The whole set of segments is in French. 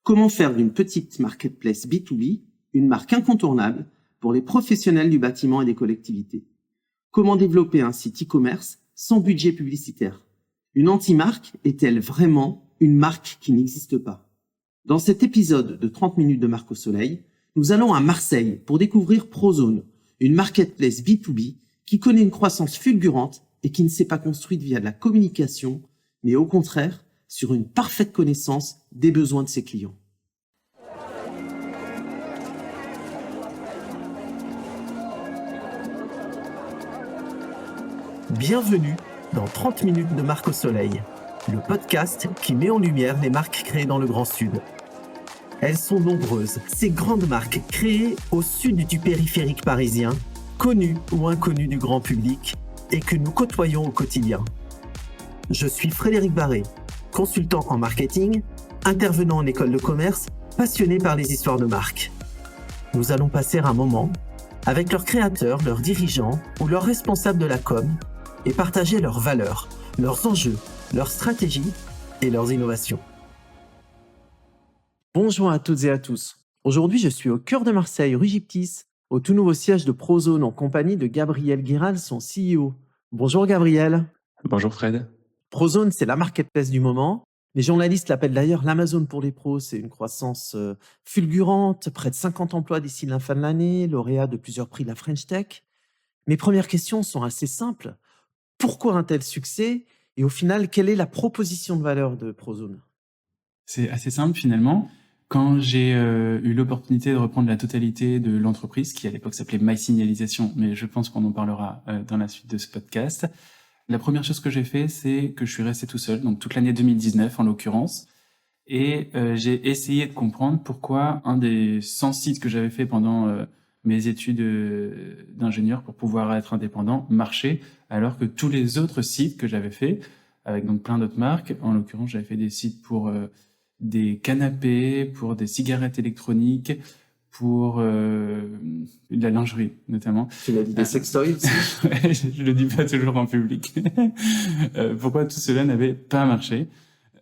Comment faire d'une petite marketplace B2B une marque incontournable pour les professionnels du bâtiment et des collectivités? Comment développer un site e-commerce sans budget publicitaire? Une anti-marque est-elle vraiment une marque qui n'existe pas? Dans cet épisode de 30 minutes de Marque au Soleil, nous allons à Marseille pour découvrir Prozone, une marketplace B2B qui connaît une croissance fulgurante et qui ne s'est pas construite via de la communication, mais au contraire, sur une parfaite connaissance des besoins de ses clients. Bienvenue dans 30 minutes de Marque au Soleil, le podcast qui met en lumière les marques créées dans le Grand Sud. Elles sont nombreuses, ces grandes marques créées au sud du périphérique parisien, connues ou inconnues du grand public et que nous côtoyons au quotidien. Je suis Frédéric Barré, consultant en marketing, intervenant en école de commerce, passionné par les histoires de marques. Nous allons passer un moment avec leurs créateurs, leurs dirigeants ou leurs responsables de la com et partager leurs valeurs, leurs enjeux, leurs stratégies et leurs innovations. Bonjour à toutes et à tous. Aujourd'hui, je suis au cœur de Marseille, rue Gyptis, au tout nouveau siège de Prozone en compagnie de Gabriel Guéral, son CEO. Bonjour Gabriel. Bonjour Fred. Prozone, c'est la marketplace du moment. Les journalistes l'appellent d'ailleurs l'Amazon pour les pros. C'est une croissance fulgurante, près de 50 emplois d'ici la fin de l'année, lauréat de plusieurs prix de la French Tech. Mes premières questions sont assez simples. Pourquoi un tel succès? Et au final, quelle est la proposition de valeur de Prozone? C'est assez simple finalement. Quand j'ai eu l'opportunité de reprendre la totalité de l'entreprise, qui à l'époque s'appelait MySignalisation, mais je pense qu'on en parlera dans la suite de ce podcast, la première chose que j'ai fait, c'est que je suis resté tout seul, donc toute l'année 2019 en l'occurrence, et j'ai essayé de comprendre pourquoi un des 100 sites que j'avais fait pendant mes études d'ingénieur pour pouvoir être indépendant marchait, alors que tous les autres sites que j'avais fait, avec donc plein d'autres marques, en l'occurrence j'avais fait des sites pour des canapés, pour des cigarettes électroniques, pour de la lingerie notamment. Tu l'as dit des sextoys aussi? Ouais, je le dis pas toujours en public. Pourquoi tout cela n'avait pas marché?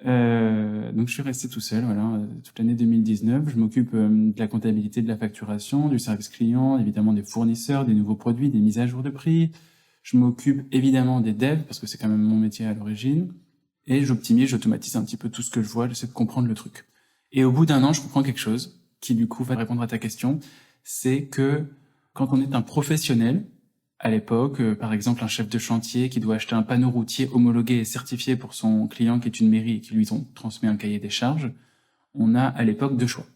Donc je suis resté tout seul, voilà, toute l'année 2019. Je m'occupe de la comptabilité, de la facturation, du service client, évidemment des fournisseurs, des nouveaux produits, des mises à jour de prix. Je m'occupe évidemment des devs parce que c'est quand même mon métier à l'origine. Et j'automatise un petit peu tout ce que je vois, j'essaie de comprendre le truc. Et au bout d'un an, je comprends quelque chose qui du coup va répondre à ta question, c'est que quand on est un professionnel, à l'époque, par exemple un chef de chantier qui doit acheter un panneau routier homologué et certifié pour son client qui est une mairie et qui lui transmet un cahier des charges, on a à l'époque deux choix.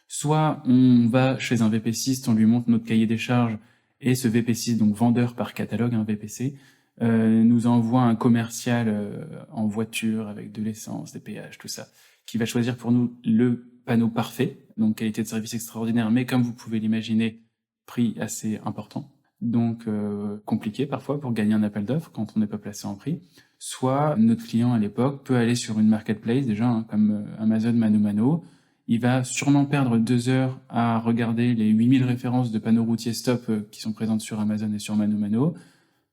Soit on va chez un VPCiste, on lui montre notre cahier des charges et ce VPCiste, donc vendeur par catalogue, un VPC, nous envoie un commercial en voiture avec de l'essence, des péages, tout ça, qui va choisir pour nous le panneau parfait, donc qualité de service extraordinaire, mais comme vous pouvez l'imaginer, prix assez important, donc compliqué parfois pour gagner un appel d'offres quand on n'est pas placé en prix. Soit notre client à l'époque peut aller sur une marketplace déjà, comme Amazon Mano Mano, il va sûrement perdre 2 heures à regarder les 8000 références de panneaux routiers stop qui sont présentes sur Amazon et sur Mano Mano.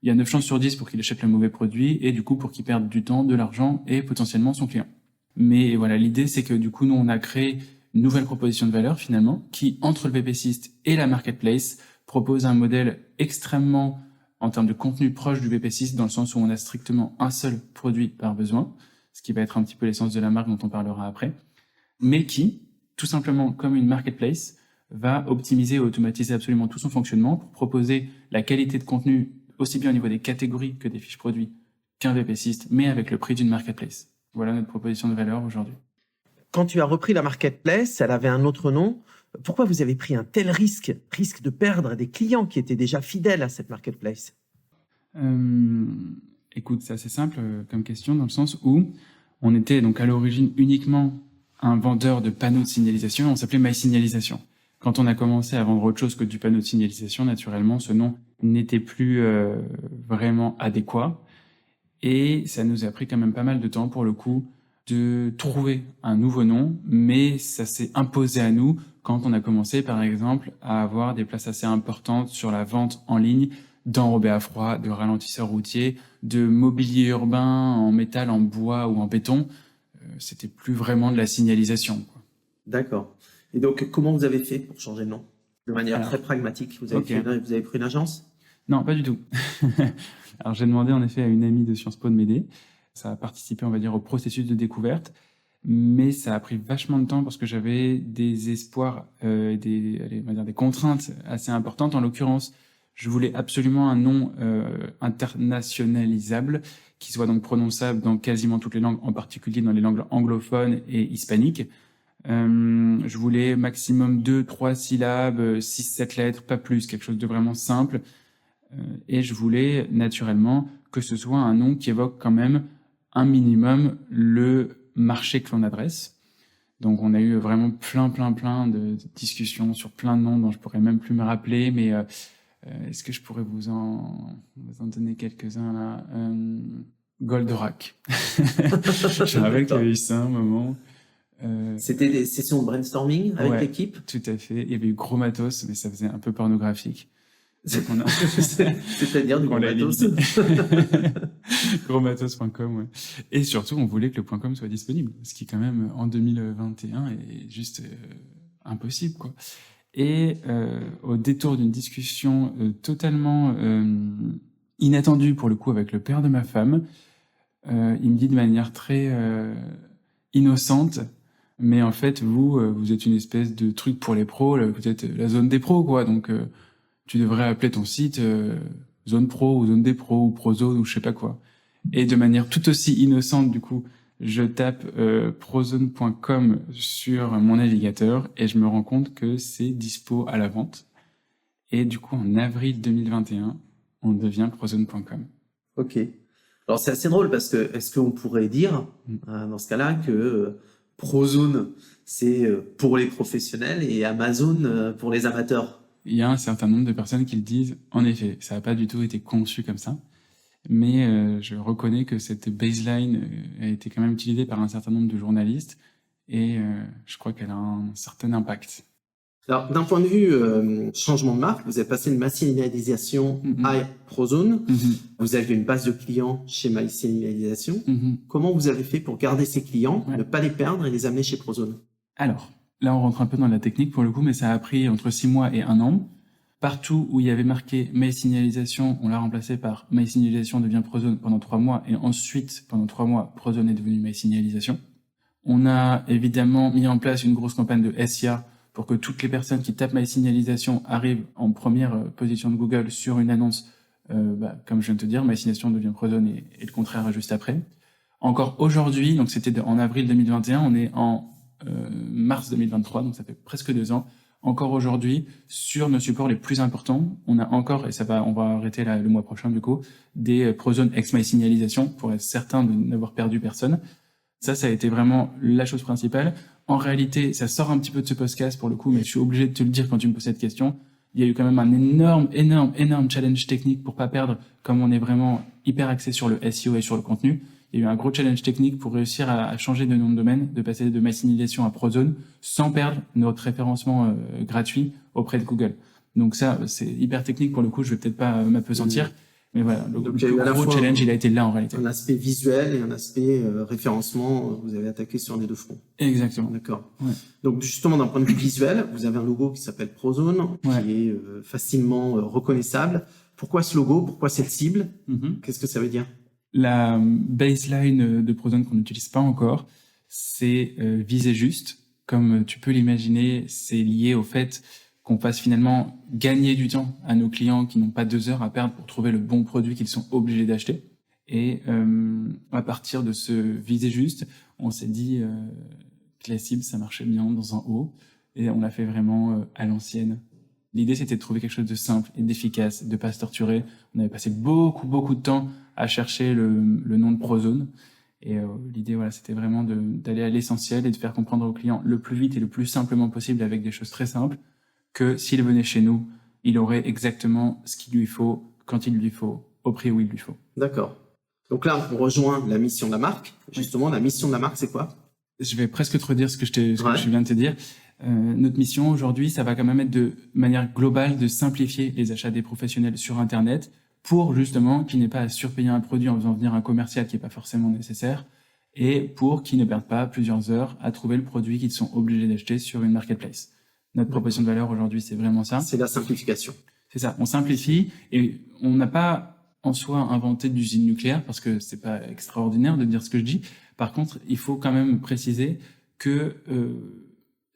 Il y a 9 chances sur 10 pour qu'il achète le mauvais produit et du coup pour qu'il perde du temps, de l'argent et potentiellement son client. Mais voilà, l'idée c'est que du coup nous on a créé une nouvelle proposition de valeur finalement qui entre le VPCiste et la marketplace propose un modèle extrêmement en termes de contenu proche du VPCiste dans le sens où on a strictement un seul produit par besoin, ce qui va être un petit peu l'essence de la marque dont on parlera après, mais qui, tout simplement comme une marketplace, va optimiser et automatiser absolument tout son fonctionnement pour proposer la qualité de contenu aussi bien au niveau des catégories que des fiches produits qu'un VPCiste, mais avec le prix d'une marketplace. Voilà notre proposition de valeur aujourd'hui. Quand tu as repris la marketplace, elle avait un autre nom. Pourquoi vous avez pris un tel risque de perdre des clients qui étaient déjà fidèles à cette marketplace? Écoute, c'est assez simple comme question dans le sens où on était donc à l'origine uniquement un vendeur de panneaux de signalisation, on s'appelait MySignalisation. Quand on a commencé à vendre autre chose que du panneau de signalisation, naturellement, ce nom n'était plus vraiment adéquat. Et ça nous a pris quand même pas mal de temps, pour le coup, de trouver un nouveau nom, mais ça s'est imposé à nous quand on a commencé, par exemple, à avoir des places assez importantes sur la vente en ligne d'enrobés à froid, de ralentisseurs routiers, de mobilier urbain en métal, en bois ou en béton. C'était plus vraiment de la signalisation, quoi. D'accord. Et donc, comment vous avez fait pour changer de nom? De manière Alors, très pragmatique. Vous avez, ok. vous avez pris une agence? Non, pas du tout. Alors, j'ai demandé en effet à une amie de Sciences Po de m'aider. Ça a participé, on va dire, au processus de découverte, mais ça a pris vachement de temps parce que j'avais des espoirs, on va dire des contraintes assez importantes. En l'occurrence, je voulais absolument un nom internationalisable qui soit donc prononçable dans quasiment toutes les langues, en particulier dans les langues anglophones et hispaniques. Je voulais maximum 2, 3 syllabes, 6, 7 lettres, pas plus, quelque chose de vraiment simple. Et je voulais naturellement que ce soit un nom qui évoque quand même un minimum le marché que l'on adresse. Donc on a eu vraiment plein de discussions sur plein de noms dont je pourrais même plus me rappeler, mais est-ce que je pourrais vous en donner quelques-uns là? Goldorak. Je me rappelle qu'il y avait eu ça un moment. C'était des sessions de brainstorming avec Ouais, l'équipe? tout à fait. Il y avait eu Gros Matos, mais ça faisait un peu pornographique. Donc on a... C'est-à-dire du on l'a matos. éliminé. Grosmatos.com, ouais. Et surtout, on voulait que le .com soit disponible, ce qui quand même en 2021 est juste impossible, quoi. Et au détour d'une discussion totalement inattendue pour le coup avec le père de ma femme, il me dit de manière très innocente, mais en fait vous êtes une espèce de truc pour les pros, vous êtes la zone des pros, quoi. Donc tu devrais appeler ton site Zone Pro ou Zone des Pros ou Prozone ou je sais pas quoi. Et de manière tout aussi innocente, du coup, je tape prozone.com sur mon navigateur et je me rends compte que c'est dispo à la vente. Et du coup, en avril 2021, on devient prozone.com. Ok. Alors c'est assez drôle parce que est-ce qu'on pourrait dire dans ce cas-là que Prozone c'est pour les professionnels et Amazon pour les amateurs? Il y a un certain nombre de personnes qui le disent. En effet, ça n'a pas du tout été conçu comme ça. Mais je reconnais que cette baseline a été quand même utilisée par un certain nombre de journalistes et je crois qu'elle a un certain impact. Alors, d'un point de vue changement de marque, vous avez passé de MySignalisation à Prozone. Vous aviez une base de clients chez MySignalisation. Comment vous avez fait pour garder ces clients, ne pas les perdre et les amener chez Prozone? Alors, là, on rentre un peu dans la technique pour le coup, mais ça a pris entre 6 mois et 1 an. Partout où il y avait marqué MySignalisation, on l'a remplacé par MySignalisation devient Prozone pendant 3 mois et ensuite, pendant 3 mois, Prozone est devenu MySignalisation. On a évidemment mis en place une grosse campagne de SIA pour que toutes les personnes qui tapent MySignalisation arrivent en première position de Google sur une annonce, comme je viens de te dire, MySignalisation devient Prozone et le contraire juste après. Encore aujourd'hui, donc c'était en avril 2021, on est en mars 2023, donc ça fait presque 2 ans. Encore aujourd'hui, sur nos supports les plus importants, on a encore, et on va arrêter là, le mois prochain du coup, des Prozone ex MySignalisation pour être certain de n'avoir perdu personne. Ça a été vraiment la chose principale. En réalité, ça sort un petit peu de ce podcast pour le coup, mais je suis obligé de te le dire quand tu me poses cette question. Il y a eu quand même un énorme challenge technique pour pas perdre, comme on est vraiment hyper axé sur le SEO et sur le contenu. Il y a eu un gros challenge technique pour réussir à changer de nom de domaine, de passer de MySignalisation à Prozone, sans perdre notre référencement gratuit auprès de Google. Donc ça, c'est hyper technique pour le coup, je vais peut-être pas m'apesantir. Mais voilà, le gros challenge, il a été là en réalité. Un aspect visuel et un aspect référencement, vous avez attaqué sur les deux fronts. Exactement. D'accord. Ouais. Donc justement, d'un point de vue visuel, vous avez un logo qui s'appelle Prozone, qui est facilement reconnaissable. Pourquoi ce logo? Pourquoi cette cible? Qu'est-ce que ça veut dire? La baseline de Prozone qu'on n'utilise pas encore, c'est viser juste. Comme tu peux l'imaginer, c'est lié au fait qu'on fasse finalement gagner du temps à nos clients qui n'ont pas 2 heures à perdre pour trouver le bon produit qu'ils sont obligés d'acheter. Et à partir de ce viser juste, on s'est dit que la cible, ça marchait bien dans un haut, et on l'a fait vraiment à l'ancienne. L'idée, c'était de trouver quelque chose de simple et d'efficace, de pas se torturer. On avait passé beaucoup de temps à chercher le nom de Prozone. Et l'idée, voilà, c'était vraiment d'aller à l'essentiel et de faire comprendre aux clients le plus vite et le plus simplement possible avec des choses très simples, que s'il venait chez nous, il aurait exactement ce qu'il lui faut, quand il lui faut, au prix où il lui faut. D'accord. Donc là, on rejoint la mission de la marque. Justement, la mission de la marque, c'est quoi? Je vais presque te redire ce que je viens de te dire. Notre mission aujourd'hui, ça va quand même être de manière globale de simplifier les achats des professionnels sur Internet pour justement qu'ils n'aient pas à surpayer un produit en faisant venir un commercial qui n'est pas forcément nécessaire et pour qu'ils ne perdent pas plusieurs heures à trouver le produit qu'ils sont obligés d'acheter sur une marketplace. Notre proposition de valeur aujourd'hui, c'est vraiment ça. C'est la simplification. C'est ça, on simplifie et on n'a pas en soi inventé d'usine nucléaire parce que c'est pas extraordinaire de dire ce que je dis. Par contre, il faut quand même préciser que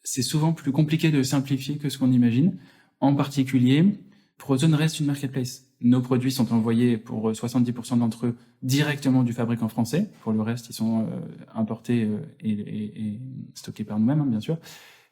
c'est souvent plus compliqué de simplifier que ce qu'on imagine. En particulier, Prozone reste une marketplace. Nos produits sont envoyés pour 70% d'entre eux directement du fabricant français. Pour le reste, ils sont importés et stockés par nous-mêmes, hein, bien sûr.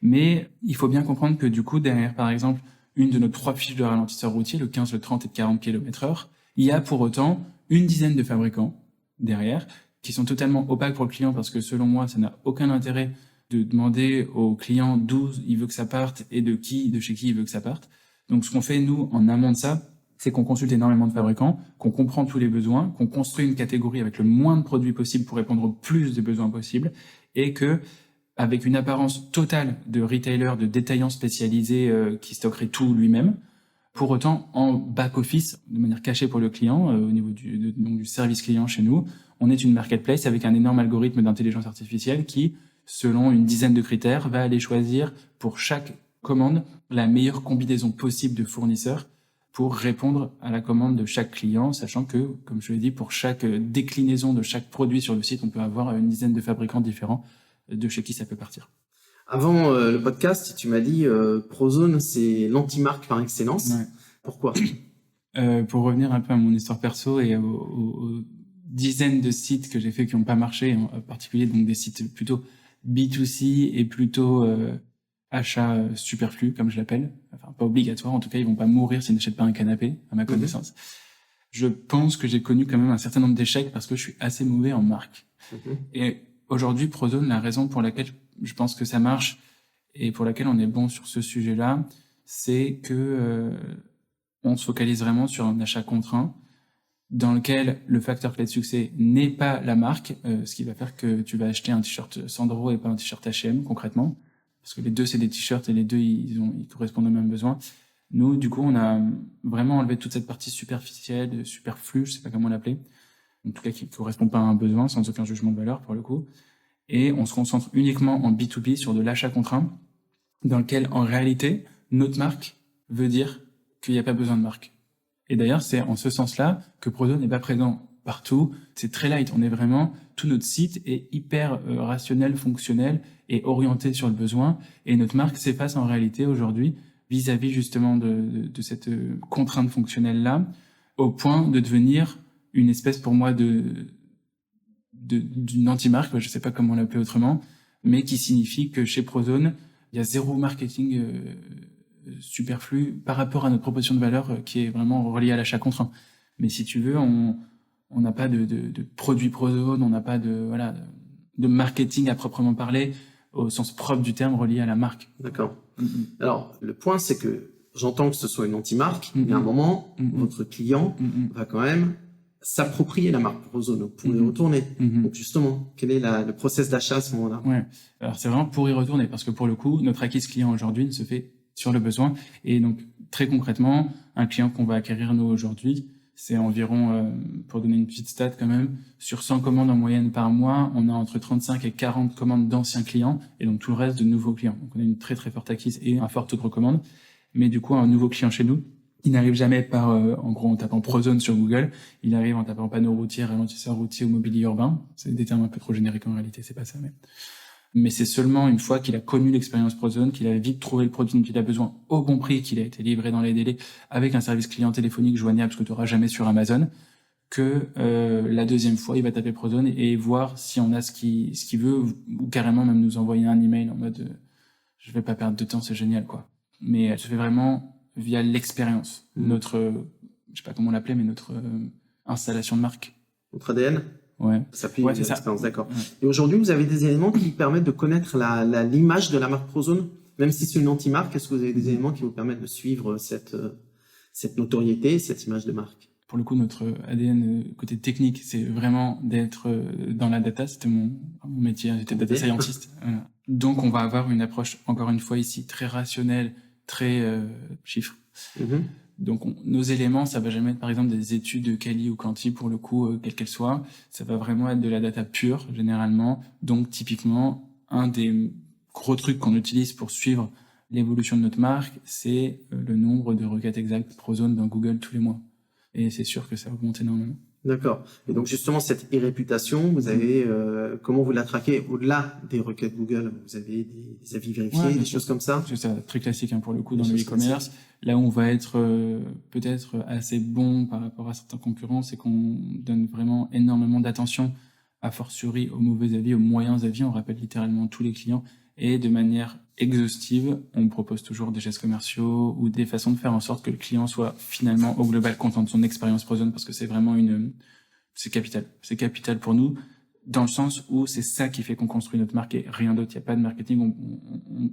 Mais il faut bien comprendre que du coup, derrière, par exemple, une de nos 3 fiches de ralentisseurs routiers, le 15, le 30 et le 40 km/h, il y a pour autant une dizaine de fabricants derrière qui sont totalement opaques pour le client parce que selon moi, ça n'a aucun intérêt de demander au client d'où il veut que ça parte et de chez qui il veut que ça parte. Donc ce qu'on fait, nous, en amont de ça, c'est qu'on consulte énormément de fabricants, qu'on comprend tous les besoins, qu'on construit une catégorie avec le moins de produits possible pour répondre au plus de besoins possibles et que avec une apparence totale de retailer, de détaillant spécialisé qui stockerait tout lui-même. Pour autant, en back-office, de manière cachée pour le client, au niveau du service client chez nous, on est une marketplace avec un énorme algorithme d'intelligence artificielle qui, selon une dizaine de critères, va aller choisir pour chaque commande la meilleure combinaison possible de fournisseurs pour répondre à la commande de chaque client, sachant que, comme je l'ai dit, pour chaque déclinaison de chaque produit sur le site, on peut avoir une dizaine de fabricants différents de chez qui ça peut partir. Avant le podcast, tu m'as dit Prozone, c'est l'anti-marque par excellence. Ouais. Pourquoi Pour revenir un peu à mon histoire perso et aux dizaines de sites que j'ai fait qui n'ont pas marché, en particulier donc des sites plutôt B2C et plutôt achat superflu, comme je l'appelle. Enfin, pas obligatoire, en tout cas, ils vont pas mourir s'ils n'achètent pas un canapé, à ma connaissance. Je pense que j'ai connu quand même un certain nombre d'échecs parce que je suis assez mauvais en marque. Et aujourd'hui, Prozone, la raison pour laquelle je pense que ça marche et pour laquelle on est bon sur ce sujet-là, c'est que on se focalise vraiment sur un achat contraint dans lequel le facteur clé de succès n'est pas la marque, ce qui va faire que tu vas acheter un t-shirt Sandro et pas un t-shirt H&M concrètement, parce que les deux c'est des t-shirts et les deux ils correspondent aux mêmes besoins. Nous, du coup, on a vraiment enlevé toute cette partie superficielle, superflue, je sais pas comment l'appeler, en tout cas qui ne correspond pas à un besoin, sans aucun jugement de valeur pour le coup. Et on se concentre uniquement en B2B sur de l'achat contraint, dans lequel, en réalité, notre marque veut dire qu'il n'y a pas besoin de marque. Et d'ailleurs, c'est en ce sens-là que Prozone n'est pas présent partout. C'est très light. On est vraiment, tout notre site est hyper rationnel, fonctionnel et orienté sur le besoin. Et notre marque s'efface en réalité aujourd'hui vis-à-vis justement de cette contrainte fonctionnelle-là, au point de devenir une espèce pour moi d'une anti-marque, je sais pas comment l'appeler autrement, mais qui signifie que chez Prozone, il y a zéro marketing superflu par rapport à notre proposition de valeur qui est vraiment reliée à l'achat contraint. Mais si tu veux, on n'a pas de produit Prozone, on n'a pas de marketing à proprement parler au sens propre du terme relié à la marque. D'accord. Alors, le point, c'est que j'entends que ce soit une anti-marque, mais à un moment, votre client va quand même s'approprier la marque Prozone pour y retourner. Donc justement, quel est le process d'achat à ce moment-là? Ouais. Alors c'est vraiment pour y retourner parce que pour le coup, notre acquise client aujourd'hui ne se fait sur le besoin. Et donc très concrètement, un client qu'on va acquérir nous aujourd'hui, c'est environ, pour donner une petite stat quand même, sur 100 commandes en moyenne par mois, on a entre 35 et 40 commandes d'anciens clients et donc tout le reste de nouveaux clients. Donc on a une très très forte acquise et un fort taux de recommande. Mais du coup, un nouveau client chez nous, il n'arrive jamais par, en gros, en tapant Prozone sur Google. Il arrive en tapant panneau routier, ralentisseur routier ou mobilier urbain. C'est des termes un peu trop génériques en réalité, c'est pas ça. Mais c'est seulement une fois qu'il a connu l'expérience Prozone, qu'il a vite trouvé le produit dont il a besoin au bon prix, qu'il a été livré dans les délais, avec un service client téléphonique joignable, ce que tu n'auras jamais sur Amazon, que la deuxième fois, il va taper Prozone et voir si on a ce qu'il veut, ou carrément même nous envoyer un email en mode je vais pas perdre de temps, c'est génial, quoi. Mais elle se fait vraiment via l'expérience, notre, je sais pas comment l'appeler, mais notre installation de marque. Votre ADN? Ouais. Ça fait ouais, une expérience, d'accord. Ouais. Et aujourd'hui, vous avez des éléments qui permettent de connaître l'image de la marque Prozone, même si c'est une anti-marque. Est-ce que vous avez des éléments qui vous permettent de suivre cette notoriété, cette image de marque? Pour le coup, notre ADN côté technique, c'est vraiment d'être dans la data. C'était mon métier, j'étais data scientist. Voilà. Donc, on va avoir une approche, encore une fois ici, très rationnelle, très chiffre, Donc, nos éléments, ça va jamais être, par exemple, des études de quali ou quanti, pour le coup, quelle qu'elle soit. Ça va vraiment être de la data pure, généralement. Donc, typiquement, un des gros trucs qu'on utilise pour suivre l'évolution de notre marque, c'est le nombre de requêtes exactes Prozone dans Google tous les mois. Et c'est sûr que ça augmente énormément. D'accord. Et donc justement, cette e-réputation, vous avez comment vous la traquez au-delà des requêtes Google? Vous avez des avis vérifiés, des choses comme ça? C'est ça, très classique pour le coup Des dans le choses e-commerce. classiques. Là où on va être peut-être assez bon par rapport à certains concurrents, c'est qu'on donne vraiment énormément d'attention, a fortiori aux mauvais avis, aux moyens avis. On rappelle littéralement tous les clients et de manière exhaustive, on propose toujours des gestes commerciaux ou des façons de faire en sorte que le client soit finalement au global content de son expérience Prozone, parce que c'est vraiment c'est capital. C'est capital pour nous dans le sens où c'est ça qui fait qu'on construit notre marque et rien d'autre. Il n'y a pas de marketing.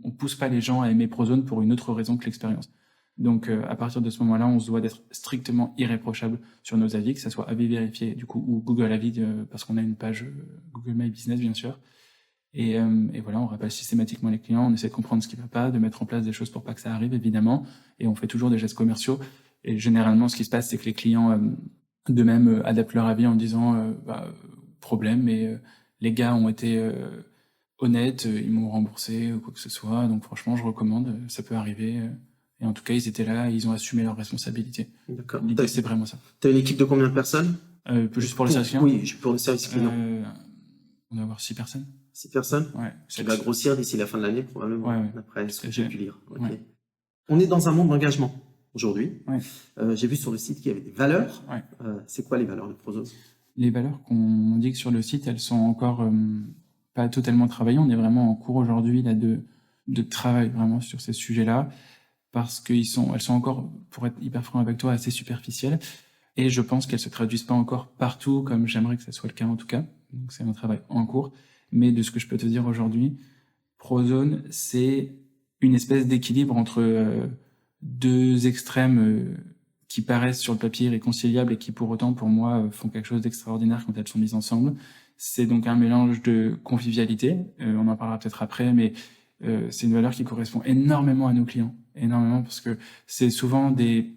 On pousse pas les gens à aimer Prozone pour une autre raison que l'expérience. Donc, à partir de ce moment-là, on se doit d'être strictement irréprochable sur nos avis, que ça soit avis vérifié, du coup, ou Google Avis, parce qu'on a une page Google My Business, bien sûr. Et voilà, on rappelle systématiquement les clients, on essaie de comprendre ce qui va pas, de mettre en place des choses pour pas que ça arrive, évidemment. Et on fait toujours des gestes commerciaux. Et généralement, ce qui se passe, c'est que les clients, de même, adaptent leur avis en disant, problème, mais les gars ont été honnêtes, ils m'ont remboursé ou quoi que ce soit. Donc franchement, je recommande, ça peut arriver. Et en tout cas, ils étaient là, ils ont assumé leurs responsabilités. D'accord. L'idée, c'est vraiment ça. T'as une équipe de combien de personnes? Juste pour le service client? Oui, pour le service client. On doit avoir 6 personnes. 6 personnes? Ouais. Qui va grossir d'ici la fin de l'année, probablement, ouais. d'après ce que j'ai pu lire. Okay. Ouais. On est dans un monde d'engagement aujourd'hui. Ouais. J'ai vu sur le site qu'il y avait des valeurs. Ouais. C'est quoi les valeurs de Prozone? Les valeurs qu'on indique sur le site, elles sont encore pas totalement travaillées. On est vraiment en cours aujourd'hui là de travail vraiment sur ces sujets-là, parce elles sont encore, pour être hyper franc avec toi, assez superficielles. Et je pense qu'elles se traduisent pas encore partout comme j'aimerais que ça soit le cas en tout cas. Donc c'est un travail en cours. Mais de ce que je peux te dire aujourd'hui, Prozone, c'est une espèce d'équilibre entre deux extrêmes qui paraissent sur le papier irréconciliables et qui pour autant, pour moi, font quelque chose d'extraordinaire quand elles sont mises ensemble. C'est donc un mélange de convivialité, on en parlera peut-être après, mais c'est une valeur qui correspond énormément à nos clients, énormément, parce que c'est souvent des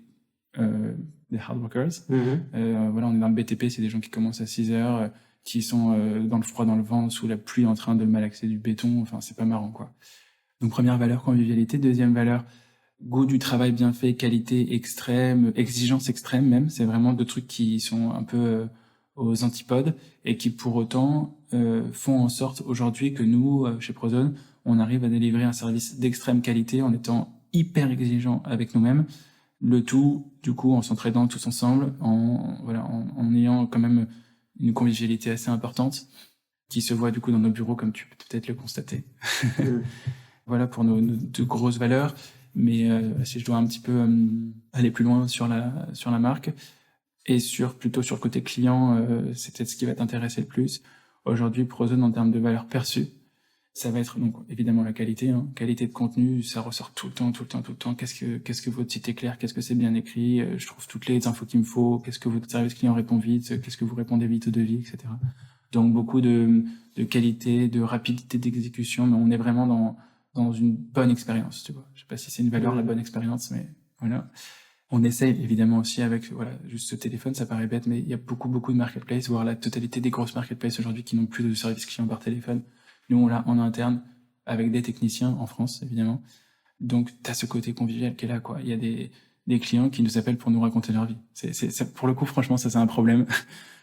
hard workers. Voilà, on est dans le BTP, c'est des gens qui commencent à 6 heures, qui sont dans le froid, dans le vent, sous la pluie, en train de malaxer du béton. Enfin, c'est pas marrant, quoi. Donc, première valeur, convivialité. Deuxième valeur, goût du travail bien fait, qualité extrême, exigence extrême même. C'est vraiment deux trucs qui sont un peu aux antipodes et qui, pour autant, font en sorte aujourd'hui que nous, chez Prozone, on arrive à délivrer un service d'extrême qualité en étant hyper exigeant avec nous-mêmes. Le tout, du coup, en s'entraidant tous ensemble, en ayant quand même une convivialité assez importante qui se voit du coup dans nos bureaux, comme tu peux peut-être le constater. Voilà pour nos deux grosses valeurs. Mais si je dois un petit peu aller plus loin sur la marque et plutôt sur le côté client, c'est peut-être ce qui va t'intéresser le plus. Aujourd'hui, Prozone, en termes de valeur perçue, ça va être donc évidemment la qualité, qualité de contenu, ça ressort tout le temps. Qu'est-ce que votre site est clair, qu'est-ce que c'est bien écrit, je trouve toutes les infos qu'il me faut, qu'est-ce que votre service client répond vite, qu'est-ce que vous répondez vite au devis, etc. Donc beaucoup de qualité, de rapidité d'exécution, mais on est vraiment dans une bonne expérience, tu vois. Je sais pas si c'est une valeur, la bonne expérience, mais voilà. On essaye évidemment aussi avec juste ce téléphone, ça paraît bête, mais il y a beaucoup de marketplaces, voire la totalité des grosses marketplaces aujourd'hui qui n'ont plus de service client par téléphone. Nous, on l'a en interne avec des techniciens en France, évidemment. Donc, tu as ce côté convivial qui est là, quoi. Il y a des clients qui nous appellent pour nous raconter leur vie. C'est pour le coup, franchement, ça c'est un problème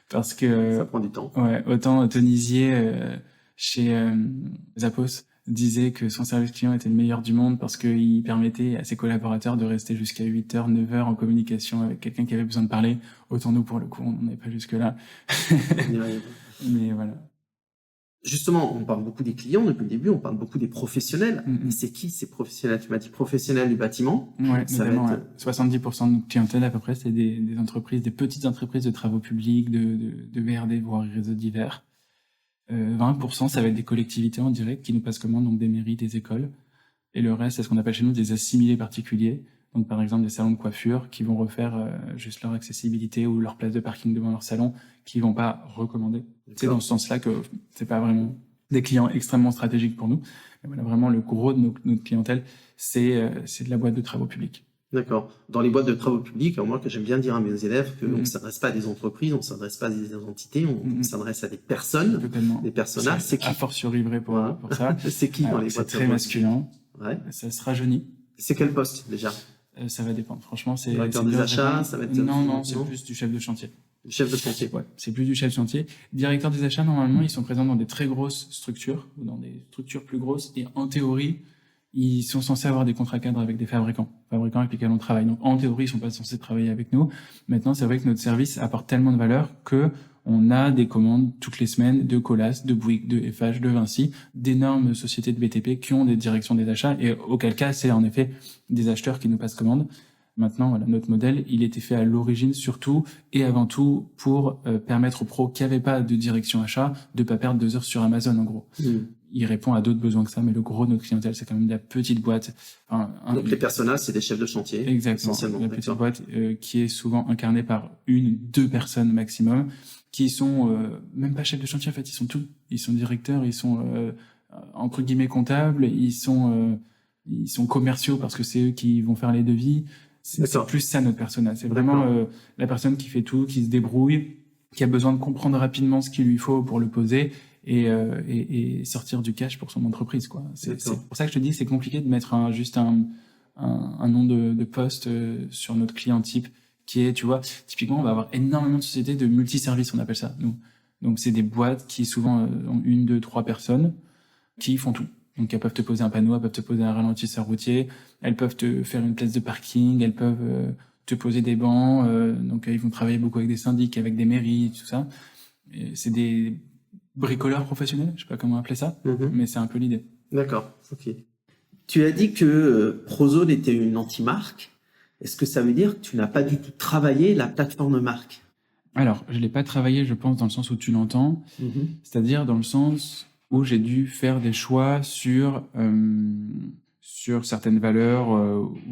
parce que ça prend du temps. Ouais, autant Tonisier chez Zappos disait que son service client était le meilleur du monde parce qu'il permettait à ses collaborateurs de rester jusqu'à 8h, 9h en communication avec quelqu'un qui avait besoin de parler. Autant nous, pour le coup, on n'est pas jusque-là. Mais voilà. Justement, on parle beaucoup des clients depuis le début, on parle beaucoup des professionnels. C'est qui ces professionnels? Tu m'as dit professionnels du bâtiment. Ouais, notamment, 70% de notre clientèle à peu près, c'est des entreprises, des petites entreprises de travaux publics, de VRD, voire réseaux divers. 20%, ça va être des collectivités en direct qui nous passent commande, donc des mairies, des écoles. Et le reste, c'est ce qu'on appelle chez nous des assimilés particuliers. Donc, par exemple, des salons de coiffure qui vont refaire juste leur accessibilité ou leur place de parking devant leur salon, qui vont pas recommander. C'est dans ce sens-là que c'est pas vraiment des clients extrêmement stratégiques pour nous. Mais voilà, vraiment, le gros de notre clientèle, c'est de la boîte de travaux publics. D'accord. Dans les boîtes de travaux publics, alors moi, que j'aime bien dire à mes élèves qu'on ne s'adresse pas à des entreprises, on ne s'adresse pas à des entités, on s'adresse à des personnes, Totalement. des personnages. C'est qui? A fortiori vrai pour ça. C'est qui dans les boîtes C'est de très travaux masculin. Ouais. Ça se rajeunit. C'est quel poste déjà? Ça va dépendre. Franchement, c'est directeur des achats, ça va être non, c'est plus du chef de chantier. Chef de chantier. Ouais, c'est plus du chef de chantier. Directeur des achats, normalement, ils sont présents dans des très grosses structures ou dans des structures plus grosses et en théorie, ils sont censés avoir des contrats cadres avec des fabricants avec lesquels on travaille. Donc en théorie, ils sont pas censés travailler avec nous. Maintenant, c'est vrai que notre service apporte tellement de valeur que on a des commandes toutes les semaines de Colas, de Bouygues, de FH, de Vinci, d'énormes sociétés de BTP qui ont des directions des achats et auquel cas, c'est en effet des acheteurs qui nous passent commande. Maintenant, voilà, notre modèle, il était fait à l'origine surtout et avant tout pour permettre aux pros qui n'avaient pas de direction achat de pas perdre 2 heures sur Amazon en gros. Il répond à d'autres besoins que ça, mais le gros de notre clientèle, c'est quand même de la petite boîte. Donc les personnages, c'est des chefs de chantier. Exactement. La petite boîte qui est souvent incarnée par 1-2 personnes maximum, qui sont même pas chefs de chantier en fait, ils sont tout. Ils sont directeurs, ils sont entre guillemets comptables, ils sont commerciaux parce que c'est eux qui vont faire les devis. C'est plus ça notre persona. C'est vraiment la personne qui fait tout, qui se débrouille, qui a besoin de comprendre rapidement ce qu'il lui faut pour le poser et sortir du cash pour son entreprise, quoi. C'est pour ça que je te dis que c'est compliqué de mettre juste un nom de poste sur notre client type qui est, tu vois, typiquement, on va avoir énormément de sociétés de multiservices, on appelle ça, nous. Donc, c'est des boîtes qui souvent ont 1, 2, 3 personnes qui font tout. Donc, elles peuvent te poser un panneau, elles peuvent te poser un ralentisseur routier, elles peuvent te faire une place de parking, elles peuvent te poser des bancs. Donc, ils vont travailler beaucoup avec des syndics, avec des mairies, tout ça. Et c'est des bricoleurs professionnels, je sais pas comment appeler ça, mais c'est un peu l'idée. D'accord, ok. Tu as dit que Prozone était une anti-marque. Est-ce que ça veut dire que tu n'as pas du tout travaillé la plateforme marque? Alors, je l'ai pas travaillé, je pense, dans le sens où tu l'entends, c'est-à-dire dans le sens où j'ai dû faire des choix sur certaines valeurs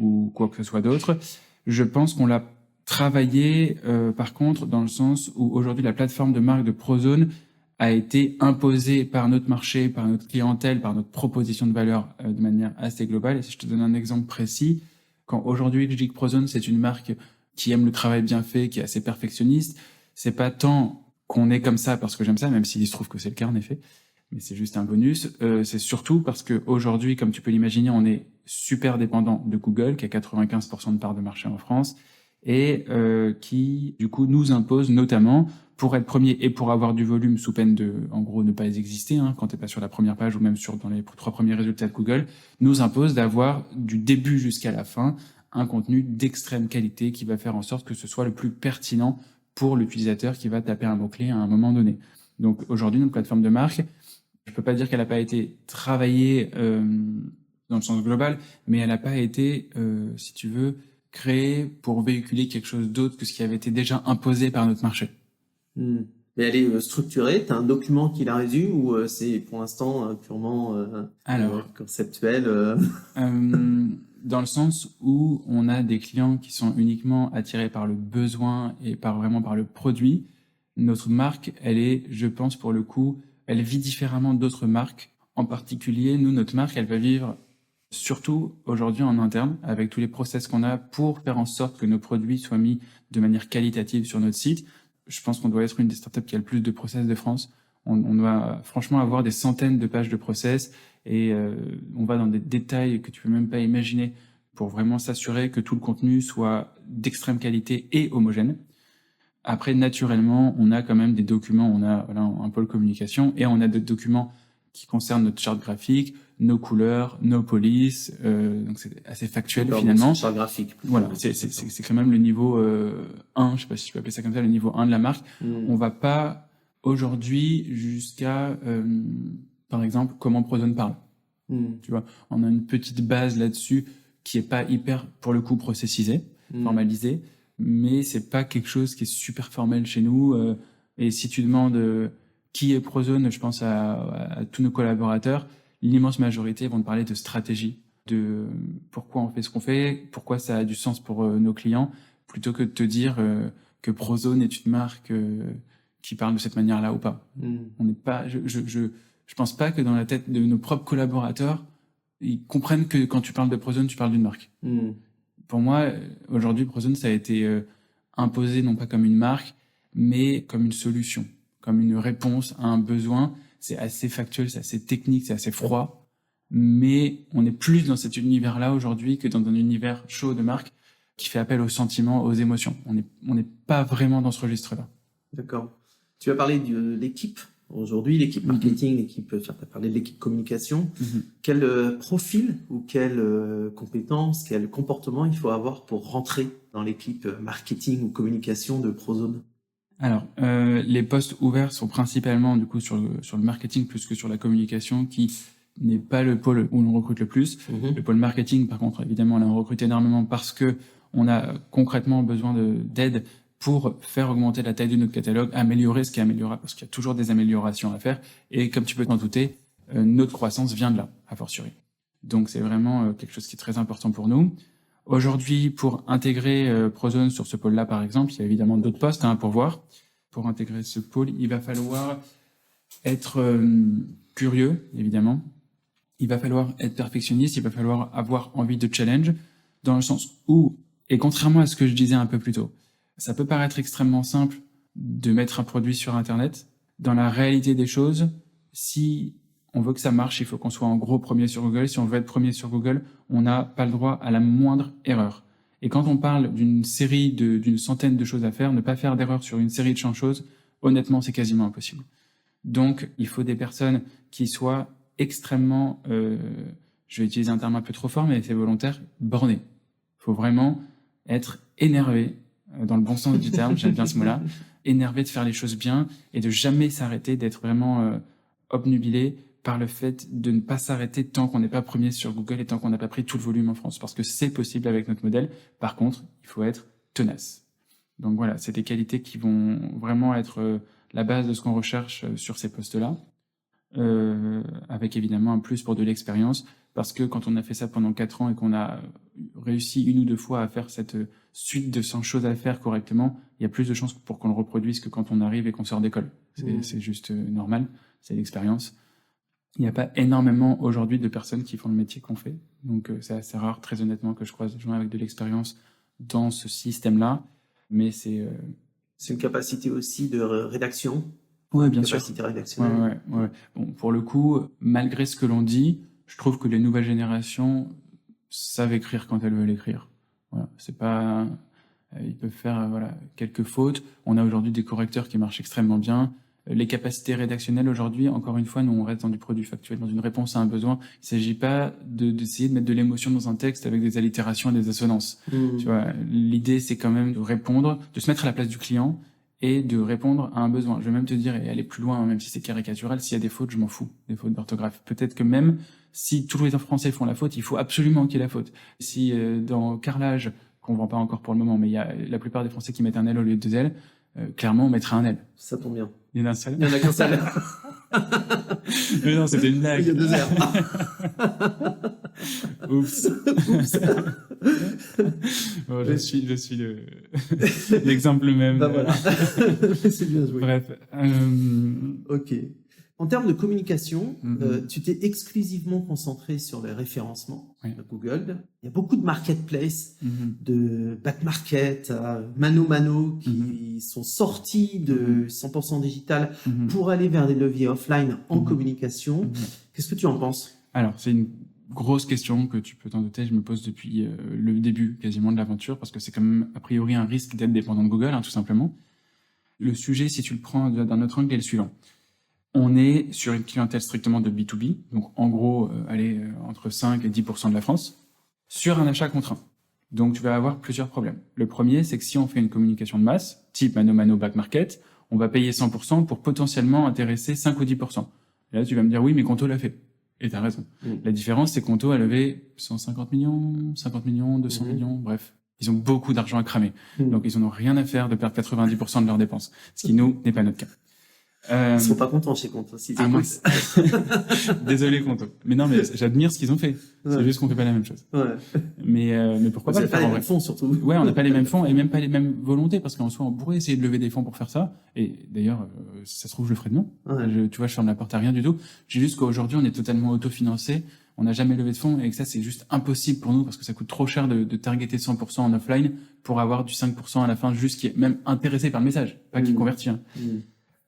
ou quoi que ce soit d'autre. Je pense qu'on l'a travaillé, par contre, dans le sens où aujourd'hui la plateforme de marque de Prozone a été imposée par notre marché, par notre clientèle, par notre proposition de valeur de manière assez globale. Et si je te donne un exemple précis, quand aujourd'hui je dis que Prozone c'est une marque qui aime le travail bien fait, qui est assez perfectionniste, c'est pas tant qu'on est comme ça parce que j'aime ça, même s'il se trouve que c'est le cas en effet, mais c'est juste un bonus. C'est surtout parce que aujourd'hui, comme tu peux l'imaginer, on est super dépendant de Google, qui a 95% de part de marché en France, et qui, du coup, nous impose notamment, pour être premier et pour avoir du volume sous peine de, en gros, ne pas exister, quand t'es pas sur la première page ou même dans les 3 premiers résultats de Google, nous impose d'avoir du début jusqu'à la fin un contenu d'extrême qualité qui va faire en sorte que ce soit le plus pertinent pour l'utilisateur qui va taper un mot-clé à un moment donné. Donc aujourd'hui, notre plateforme de marque, je peux pas dire qu'elle n'a pas été travaillée dans le sens global, mais elle n'a pas été, si tu veux, créée pour véhiculer quelque chose d'autre que ce qui avait été déjà imposé par notre marché. Mais elle est structurée, tu as un document qui la résume ou c'est pour l'instant purement conceptuel Dans le sens où on a des clients qui sont uniquement attirés par le besoin et vraiment par le produit. Notre marque, elle est, je pense pour le coup, elle vit différemment d'autres marques. En particulier, nous, notre marque, elle va vivre surtout aujourd'hui en interne, avec tous les process qu'on a pour faire en sorte que nos produits soient mis de manière qualitative sur notre site. Je pense qu'on doit être une des startups qui a le plus de process de France. On doit franchement avoir des centaines de pages de process et on va dans des détails que tu peux même pas imaginer pour vraiment s'assurer que tout le contenu soit d'extrême qualité et homogène. Après, naturellement, on a quand même des documents, on a un pôle communication et on a des documents qui concernent notre charte graphique, nos couleurs, nos polices, donc c'est assez factuel finalement. Charte graphique. Voilà, c'est quand même le niveau 1, je sais pas si je peux appeler ça comme ça, le niveau 1 de la marque. On va pas aujourd'hui jusqu'à, par exemple, comment Prozone parle. Tu vois, on a une petite base là-dessus qui est pas hyper, pour le coup, processisée, formalisée, mais c'est pas quelque chose qui est super formel chez nous. Et si tu demandes qui est Prozone, je pense à tous nos collaborateurs, l'immense majorité vont te parler de stratégie, de pourquoi on fait ce qu'on fait, pourquoi ça a du sens pour nos clients, plutôt que de te dire que Prozone est une marque qui parle de cette manière-là ou pas. On n'est pas, je pense pas que dans la tête de nos propres collaborateurs, ils comprennent que quand tu parles de Prozone, tu parles d'une marque. pour moi, aujourd'hui, Prozone, ça a été imposé non pas comme une marque, mais comme une solution, comme une réponse à un besoin. C'est assez factuel, c'est assez technique, c'est assez froid, mais on est plus dans cet univers-là aujourd'hui que dans un univers chaud de marque qui fait appel aux sentiments, aux émotions. On n'est pas vraiment dans ce registre-là. D'accord. Tu as parlé de l'équipe. Aujourd'hui, l'équipe marketing, l'équipe, tu as parlé de l'équipe communication. Quel profil ou quelle compétence, quel comportement il faut avoir pour rentrer dans l'équipe marketing ou communication de Prozone? Alors, les postes ouverts sont principalement du coup sur le marketing plus que sur la communication, qui n'est pas le pôle où l'on recrute le plus. Le pôle marketing, par contre, évidemment, là, on recrute énormément parce que on a concrètement besoin d'aide pour faire augmenter la taille de notre catalogue, améliorer ce qui est améliorable, parce qu'il y a toujours des améliorations à faire. Et comme tu peux t'en douter, notre croissance vient de là, a fortiori. Donc c'est vraiment quelque chose qui est très important pour nous. Aujourd'hui, pour intégrer Prozone sur ce pôle-là, par exemple, il y a évidemment d'autres postes pour voir. Pour intégrer ce pôle, il va falloir être curieux, évidemment. Il va falloir être perfectionniste, il va falloir avoir envie de challenge, dans le sens où, et contrairement à ce que je disais un peu plus tôt, ça peut paraître extrêmement simple de mettre un produit sur Internet. Dans la réalité des choses, si on veut que ça marche, il faut qu'on soit en gros premier sur Google. Si on veut être premier sur Google, on n'a pas le droit à la moindre erreur. Et quand on parle d'une série d'une centaine de choses à faire, ne pas faire d'erreur sur une série de 100 choses, honnêtement, c'est quasiment impossible. Donc, il faut des personnes qui soient extrêmement, je vais utiliser un terme un peu trop fort, mais c'est volontaire, bornées. Il faut vraiment être énervé, dans le bon sens du terme, j'aime bien ce mot-là, énervé de faire les choses bien et de jamais s'arrêter, d'être vraiment obnubilé par le fait de ne pas s'arrêter tant qu'on n'est pas premier sur Google et tant qu'on n'a pas pris tout le volume en France, parce que c'est possible avec notre modèle. Par contre, il faut être tenace. Donc voilà, c'est des qualités qui vont vraiment être la base de ce qu'on recherche sur ces postes-là, avec évidemment un plus pour de l'expérience, parce que quand on a fait ça pendant 4 ans et qu'on a réussi une ou deux fois à faire cette suite de 100 choses à faire correctement, il y a plus de chances pour qu'on le reproduise que quand on arrive et qu'on sort d'école. C'est juste normal, c'est l'expérience. Il n'y a pas énormément aujourd'hui de personnes qui font le métier qu'on fait, donc c'est assez rare, très honnêtement, que je croise des gens avec de l'expérience dans ce système-là, mais c'est une capacité aussi de rédaction. Ouais, bien sûr. Capacité rédactionnelle. Ouais. Bon, pour le coup, malgré ce que l'on dit, je trouve que les nouvelles générations savent écrire quand elles veulent écrire. Voilà, c'est pas, ils peuvent faire quelques fautes. On a aujourd'hui des correcteurs qui marchent extrêmement bien. Les capacités rédactionnelles aujourd'hui, encore une fois, nous on reste dans du produit factuel, dans une réponse à un besoin. Il s'agit pas d'essayer de mettre de l'émotion dans un texte avec des allitérations et des assonances. Tu vois, l'idée c'est quand même de répondre, de se mettre à la place du client et de répondre à un besoin. Je vais même te dire, et aller plus loin, même si c'est caricatural, s'il y a des fautes, je m'en fous, des fautes d'orthographe. Peut-être que même si tous les Français font la faute, il faut absolument qu'il y ait la faute. Si dans carrelage, qu'on vend pas encore pour le moment, mais il y a la plupart des Français qui mettent un L au lieu de 2 L, clairement on mettra un L. Ça tombe bien. Il y en a un seul. Il y en a qu'un seul. Mais non, c'était une blague. Il y a 2 heures. Oups. Bon, je suis l'exemple même. Bah voilà. C'est bien joué. Bref. Ok. En termes de communication, tu t'es exclusivement concentré sur le référencement de Google. Il y a beaucoup de marketplaces, de back market, mano qui sont sortis de 100% digital pour aller vers des leviers offline en communication. Qu'est-ce que tu en penses? Alors, c'est une grosse question que tu peux t'en douter, je me pose depuis le début quasiment de l'aventure, parce que c'est quand même a priori un risque d'être dépendant de Google, tout simplement. Le sujet, si tu le prends d'un autre angle, est le suivant. On est sur une clientèle strictement de B2B, donc en gros, entre 5 et 10% de la France, sur un achat contraint. Donc tu vas avoir plusieurs problèmes. Le premier, c'est que si on fait une communication de masse, type mano back market, on va payer 100% pour potentiellement intéresser 5 ou 10%. Et là, tu vas me dire, oui, mais Conto l'a fait. Et t'as raison. La différence, c'est que Conto a levé 150 millions, 50 millions, 200 millions, bref. Ils ont beaucoup d'argent à cramer. Donc, ils n'en ont rien à faire de perdre 90% de leurs dépenses. Ce qui, nous, n'est pas notre cas. Ils sont pas contents chez Conto. Désolé, Conto. Mais non, mais j'admire ce qu'ils ont fait. C'est juste qu'on fait pas la même chose. Mais pourquoi pas le faire en vrai? On n'a pas les mêmes fonds, surtout. Ouais, on n'a pas les mêmes fonds et même pas les mêmes volontés, parce qu'en soi, on pourrait essayer de lever des fonds pour faire ça. Et d'ailleurs, si ça se trouve, je le ferai demain. Tu vois, je ferme la porte à rien du tout. J'ai juste qu'aujourd'hui, on est totalement autofinancé. on n'a jamais levé de fonds et que ça, c'est juste impossible pour nous parce que ça coûte trop cher de targeter 100% en offline pour avoir du 5% à la fin, juste qui est même intéressé par le message, pas qui convertit. Hein.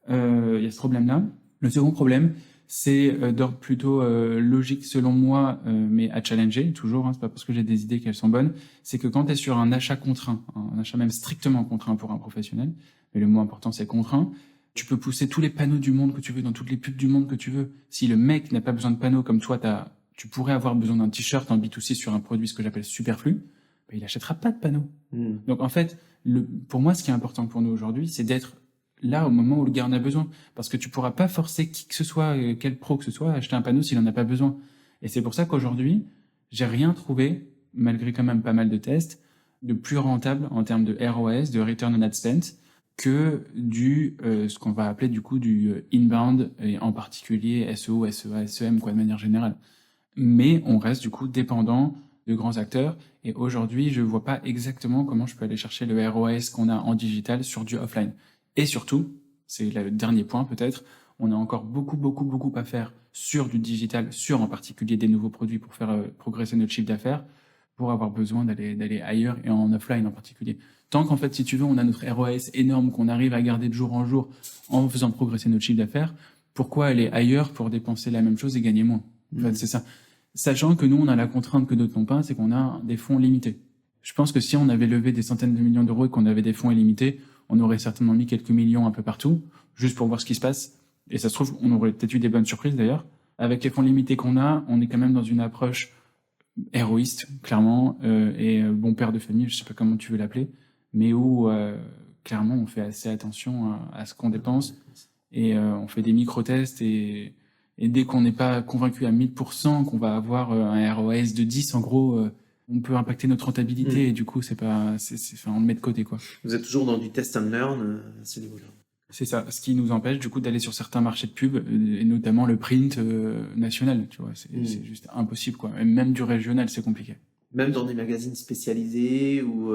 Y a ce problème-là. Le second problème, c'est d'ordre plutôt logique selon moi, mais à challenger toujours, hein, c'est pas parce que j'ai des idées qu'elles sont bonnes, c'est que quand tu es sur un achat contraint, un achat même strictement contraint pour un professionnel, mais le mot important c'est contraint, tu peux pousser tous les panneaux du monde que tu veux, dans toutes les pubs du monde que tu veux. Si le mec n'a pas besoin de panneaux comme toi, tu pourrais avoir besoin d'un t-shirt en B2C sur un produit, ce que j'appelle superflu, ben, il achètera pas de panneaux. Donc en fait, pour moi, ce qui est important pour nous aujourd'hui, c'est d'être là au moment où le gars en a besoin. Parce que tu pourras pas forcer qui que ce soit, quel pro que ce soit, à acheter un panneau s'il en a pas besoin. Et c'est pour ça qu'aujourd'hui, j'ai rien trouvé, malgré quand même pas mal de tests, de plus rentable en termes de ROS, de Return on Ad Spend, que ce qu'on va appeler du coup du inbound, et en particulier SEO, SEA, SEM, quoi, de manière générale. Mais on reste du coup dépendant de grands acteurs. Et aujourd'hui, je vois pas exactement comment je peux aller chercher le ROS qu'on a en digital sur du offline. Et surtout, c'est le dernier point peut-être, on a encore beaucoup à faire sur du digital, sur en particulier des nouveaux produits pour faire progresser notre chiffre d'affaires, pour avoir besoin d'aller ailleurs et en offline en particulier. Tant qu'en fait, si tu veux, on a notre ROAS énorme qu'on arrive à garder de jour en jour en faisant progresser notre chiffre d'affaires, pourquoi aller ailleurs pour dépenser la même chose et gagner moins? En fait, c'est ça. Sachant que nous, on a la contrainte que d'autres n'ont pas, c'est qu'on a des fonds limités. Je pense que si on avait levé des centaines de millions d'euros et qu'on avait des fonds illimités, on aurait certainement mis quelques millions un peu partout, juste pour voir ce qui se passe. Et ça se trouve, on aurait peut-être eu des bonnes surprises d'ailleurs. Avec les fonds limités qu'on a, on est quand même dans une approche héroïste, clairement, et bon père de famille, je sais pas comment tu veux l'appeler, mais où clairement on fait assez attention à ce qu'on dépense et on fait des micro-tests et dès qu'on n'est pas convaincu à 1000% qu'on va avoir un ROAS de 10, en gros, on peut impacter notre rentabilité et du coup on le met de côté, quoi. Vous êtes toujours dans du test and learn à ce niveau-là. C'est ça, ce qui nous empêche du coup d'aller sur certains marchés de pub et notamment le print national, tu vois, c'est juste impossible, quoi. Et même du régional, c'est compliqué. Même dans des magazines spécialisés ou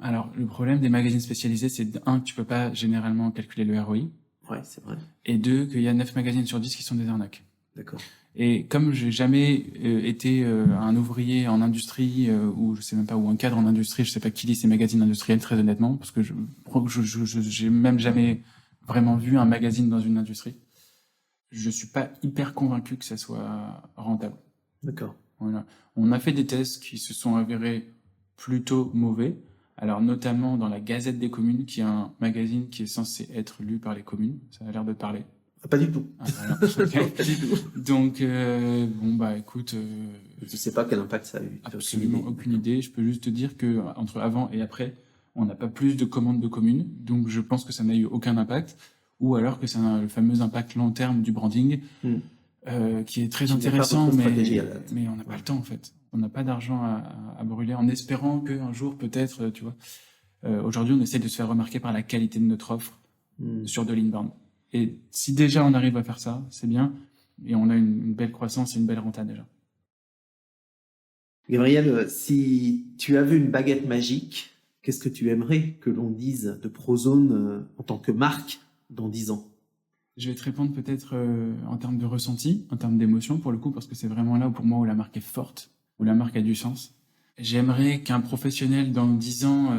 Alors, le problème des magazines spécialisés, c'est un, que tu peux pas généralement calculer le ROI. Ouais, c'est vrai. Et deux, qu'il y a 9 magazines sur 10 qui sont des arnaques. D'accord. Et comme j'ai jamais été un ouvrier en industrie ou je sais même pas, ou un cadre en industrie, je sais pas qui lit ces magazines industriels, très honnêtement, parce que j'ai même jamais vraiment vu un magazine dans une industrie. Je suis pas hyper convaincu que ça soit rentable. D'accord. Voilà. On a fait des tests qui se sont avérés plutôt mauvais. Alors, notamment dans la Gazette des communes, qui est un magazine qui est censé être lu par les communes. Ça a l'air de te parler. Ah, pas du tout. Ah, voilà. Okay. Pas du tout. Donc, bon, bah, écoute. Je sais pas quel impact ça a eu. Absolument aucune idée. Je peux juste te dire que entre avant et après, on n'a pas plus de commandes de communes. Donc, je pense que ça n'a eu aucun impact. Ou alors que ça a le fameux impact long terme du branding. Qui est très intéressant, mais on n'a pas le temps, en fait. On n'a pas d'argent à brûler en espérant qu'un jour, peut-être, tu vois. Aujourd'hui, on essaie de se faire remarquer par la qualité de notre offre sur de l'inbound. Et si déjà on arrive à faire ça, c'est bien. Et on a une belle croissance et une belle renta déjà. Gabriel, si tu avais une baguette magique, qu'est-ce que tu aimerais que l'on dise de Prozone en tant que marque dans 10 ans? Je vais te répondre peut-être en termes de ressenti, en termes d'émotion pour le coup, parce que c'est vraiment là pour moi où la marque est forte, où la marque a du sens. J'aimerais qu'un professionnel dans 10 ans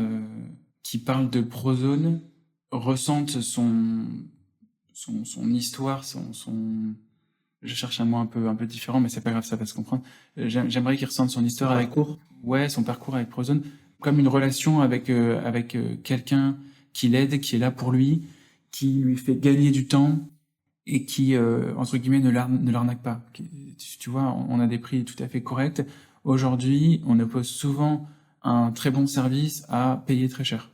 qui parle de Prozone ressente son histoire, je cherche un mot un peu différent, mais c'est pas grave, ça va se comprendre. J'aimerais qu'il ressente son histoire son parcours avec Prozone, comme une relation avec quelqu'un qui l'aide, qui est là pour lui, qui lui fait gagner du temps et qui, entre guillemets, ne l'arnaque pas. Tu vois, on a des prix tout à fait corrects. Aujourd'hui, on oppose souvent un très bon service à payer très cher.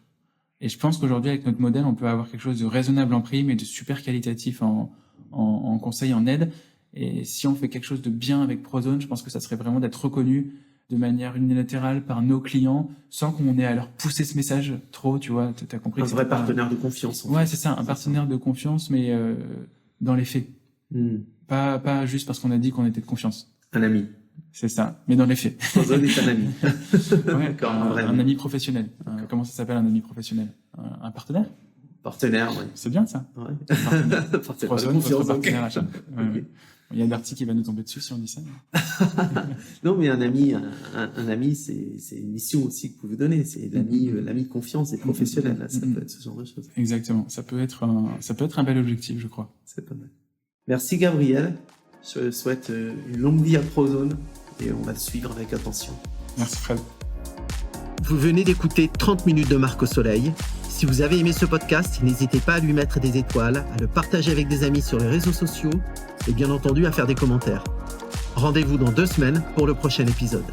Et je pense qu'aujourd'hui, avec notre modèle, on peut avoir quelque chose de raisonnable en prix, mais de super qualitatif en conseil, en aide. Et si on fait quelque chose de bien avec Prozone, je pense que ça serait vraiment d'être reconnu de manière unilatérale par nos clients, sans qu'on ait à leur pousser ce message trop, tu vois, t'as compris. Un vrai partenaire de confiance. Ouais, c'est ça, un partenaire de confiance, mais dans les faits. Pas juste parce qu'on a dit qu'on était de confiance. Un ami. C'est ça, mais dans les faits. Prozone est un ami. Ouais, un ami professionnel. Comment ça s'appelle un ami professionnel? Un partenaire? Partenaire, oui. C'est bien ça. Ouais. Prozone, votre partenaire achat. Ouais. Il y a Darty qui va nous tomber dessus si on dit ça. Non, mais un ami, c'est une mission aussi que vous donnez. C'est l'ami de confiance et professionnel. Là, ça peut être ce genre de choses. Exactement. Ça peut être un bel objectif, je crois. C'est pas mal. Merci Gabriel. Je souhaite une longue vie à Prozone et on va le suivre avec attention. Merci Fred. Vous venez d'écouter 30 minutes de Marc au Soleil. Si vous avez aimé ce podcast, n'hésitez pas à lui mettre des étoiles, à le partager avec des amis sur les réseaux sociaux et bien entendu à faire des commentaires. Rendez-vous dans 2 semaines pour le prochain épisode.